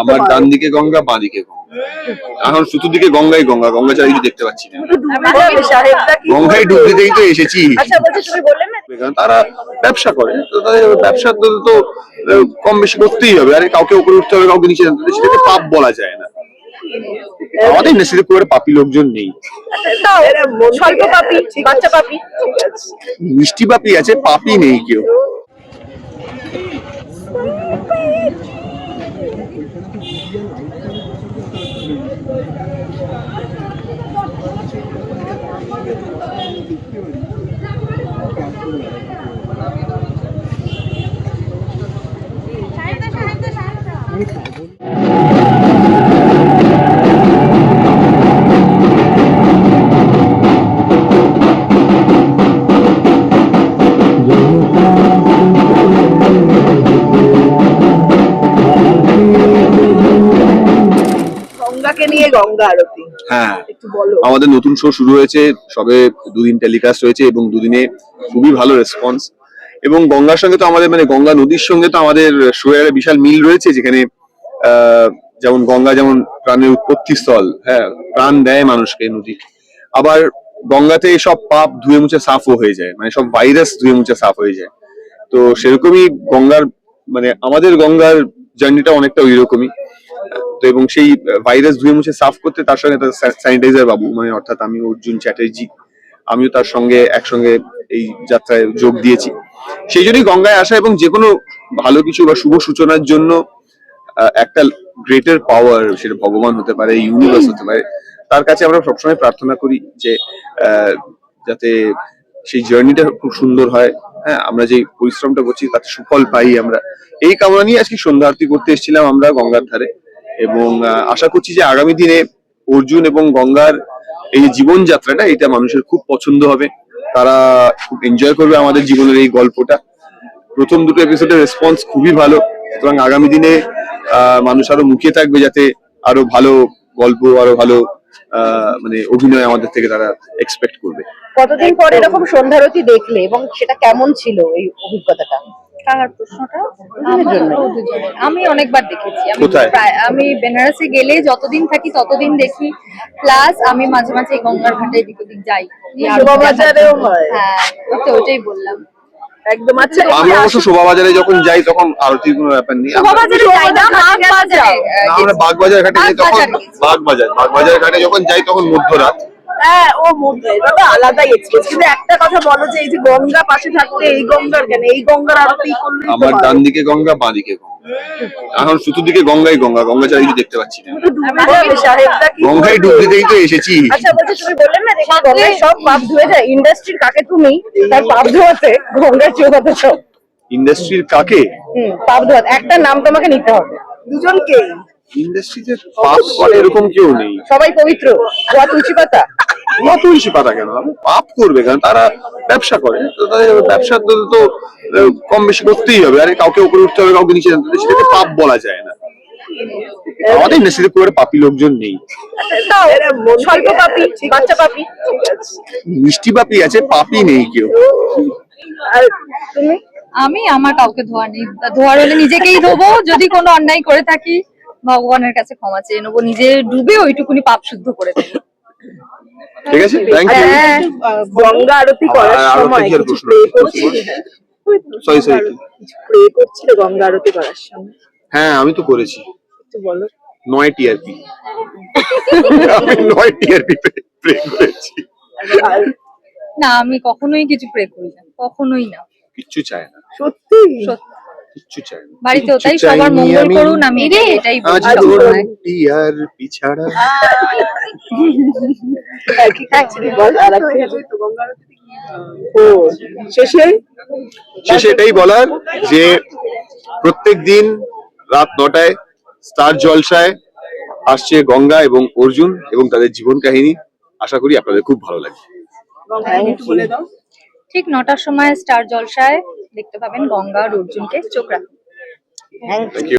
আমার ডান দিকে গঙ্গা, বাঁ দিকে গঙ্গা। এখন চতুর্দিকে গঙ্গাই গঙ্গা, গঙ্গা ছাড়া কিছু দেখতে পাচ্ছি না। গঙ্গায় ডুব দিতেই তো এসেছি। তারা ব্যবসা করে, তো তাদের ব্যবসা তো কম বেশি করতেই হবে। আরে কাউকে উপরে উঠতে হবে, কাউকে নিচে নামতে হবে, সেটাকে পাপ বলা যায় না। আমাদের ইন্ডাস্ট্রিতে খুব একটা পাপী লোকজন নেই। স্বল্প পাপী, বাচ্চা পাপী, মিষ্টি পাপী আছে, পাপী নেই কেউ। গঙ্গাকে নিয়ে গঙ্গা আরতি। হ্যাঁ, একটু বলো। আমাদের নতুন শো শুরু হয়েছে, সবে দুদিন টেলিকাস্ট হয়েছে এবং দুদিনে খুবই ভালো রেসপন্স। এবং গঙ্গার সঙ্গে তো আমাদের মানে গঙ্গা নদীর সঙ্গে তো আমাদের শো এর বিশাল মিল রয়েছে, যেখানে যেমন গঙ্গা যেমন প্রাণের উৎপত্তি স্থল, হ্যাঁ, প্রাণ দেয় মানুষকে নদী। আবার গঙ্গাতে সব পাপ ধুয়ে মুছে সাফও হয়ে যায়, মানে সব ভাইরাস ধুয়ে মুছে সাফ হয়ে যায়। তো সেরকমই গঙ্গার মানে আমাদের গঙ্গার জার্নিটা অনেকটা ওই রকমই। তো এবং সেই ভাইরাস ধুয়ে মুছে সাফ করতে তার সঙ্গে স্যানিটাইজার বাবু, মানে অর্থাৎ আমি অর্জুন চ্যাটার্জি, আমিও তার সঙ্গে একসঙ্গে এই যাত্রায় যোগ দিয়েছি। সেই জন্যই গঙ্গায় আসা, এবং যে কোনো ভালো কিছু বা শুভ সূচনার জন্য একটা গ্রেটার পাওয়ার, সেটা ভগবান হতে পারে, ইউনিভার্স হতে পারে, তার কাছে আমরা সবসময় প্রার্থনা করি যে যাতে সেই জার্নিটা খুব সুন্দর হয়। হ্যাঁ, আমরা যে পরিশ্রমটা করছি তাতে সুফল পাই আমরা, এই কামনা নিয়ে আজকে সন্ধ্যা আরতি করতে এসেছিলাম আমরা গঙ্গার ধারে। এবং আশা করছি যে আগামী দিনে অর্জুন এবং গঙ্গার এই জীবন যাত্রাটা, এটা মানুষের খুব পছন্দ হবে, তারা খুব এনজয় করবে আমাদের জীবনের এই গল্পটা। প্রথম দুটো এপিসোডের রেসপন্স খুবই ভালো, সুতরাং আগামী দিনে মানুষ আরো মুখিয়ে থাকবে যাতে আরো ভালো গল্প, আরো ভালো মানে অভিনয় আমাদের থেকে তারা এক্সপেক্ট করবে। কতদিন পর এরকম সন্ধ্যারতি দেখলে এবং সেটা কেমন ছিল এই অভিজ্ঞতাটা? কার প্রশ্নটা? দুজনের। আমি অনেকবার দেখেছি। কোথায়? আমি বেনারসে গেলে যতদিন থাকি ততদিন দেখি, প্লাস আমি মাঝে মাঝে গঙ্গার ঘাটে দিক ওদিক যাই। শোভাবাজারেও হয়। হ্যাঁ, ওটাই বললাম। একদম। আচ্ছা, আমরা অবশ্য শোভাবাজারে যখন যাই তখন আরতির কোনো ব্যাপার নেই। শোভাবাজারে যাই না, বাগবাজারে আমরা বাগবাজার ঘাটে যাই তখন, বাগবাজার ঘাটে যখন যাই তখন মধ্যরাত। হ্যাঁ, ও মধ্যে এটা আলাদাই এক্সপেরিয়েন্স। কিন্তু একটা কথা বলো, যে এই যে গঙ্গা পাশে থাকতে এই গঙ্গার কেন, এই গঙ্গার আরতি করলে আমার ডান দিকে গঙ্গা, বাঁ দিকে গঙ্গা। এখন চতুর্দিকে গঙ্গাই গঙ্গা, গঙ্গা ছাড়া কিছু দেখতে পাচ্ছি না। গঙ্গায় ডুব দিতেই তো এসেছি। আচ্ছা, বলছি তুমি বললেন না যে গঙ্গায় সব পাপ ধুয়ে যায়, ইন্ডাস্ট্রির কাকে তুমি তার পাপ ধোয়াতে গঙ্গায় চোখাতে সব? ইন্ডাস্ট্রির কাকে? পাপ ধোয়াতে একটা নাম তোমাকে নিতে হবে। দুজনকে। ইন্ডাস্ট্রিতে পাপ করে এরকম কেউ নেই, সবাই পবিত্র। ধোয়া তুলসী পাতা, তুলসী পাতা কেন পাপ করবে? কারণ তারা ব্যবসা করে, তো তাদের ব্যবসা তো কম বেশি করতেই হবে। আরে কাউকে উপরে উঠতে হবে, কাউকে নিচে নামতে হবে, সেটাকে পাপ বলা যায় না। আমাদের ইন্ডাস্ট্রিতে খুব একটা পাপী লোকজন নেই। স্বল্প পাপী, বাচ্চা পাপী, মিষ্টি পাপী আছে, পাপী নেই কেউ। আর তুমি? আমি আমার কাউকে ধোয়া নেই, ধোয়ার হলে নিজেকেই ধোবো। যদি কোনো অন্যায় করে থাকি ভগবানের কাছে ক্ষমা চেয়ে নেবো, নিজে ডুবে ওইটুকুনি পাপ শুদ্ধ করে দেবো। ঠিক আছে, থ্যাংক ইউ। গঙ্গা আরতি করার সময় কিছু প্রে করছিলে? সরি কিছু প্রে করছিলে গঙ্গা আরতি করার সময়? হ্যাঁ, আমি তো করেছি। একটু বলো। 9 টিআরপি। আমি 9 টিআরপি প্রে করেছি। না, আমি কখনোই কিছু প্রে করি না, কখনোই না। কিচ্ছু চাই না, সত্যি? কিচ্ছু চাই না। বাড়িতে ওটাই, সবার মঙ্গল করুন, আমি এটাই বলি। আজ টিআরপি ছাড়া শেষে এটাই বলার যে প্রত্যেক দিন রাত 9টায় স্টার জলসায় আসছে গঙ্গা এবং অর্জুন এবং তাদের জীবন কাহিনী। আশা করি আপনাদের খুব ভালো লাগবে। ঠিক 9টার সময় স্টার জলসায় দেখতে পাবেন গঙ্গা আর অর্জুনকে। চোখ রাখুন। Thank you.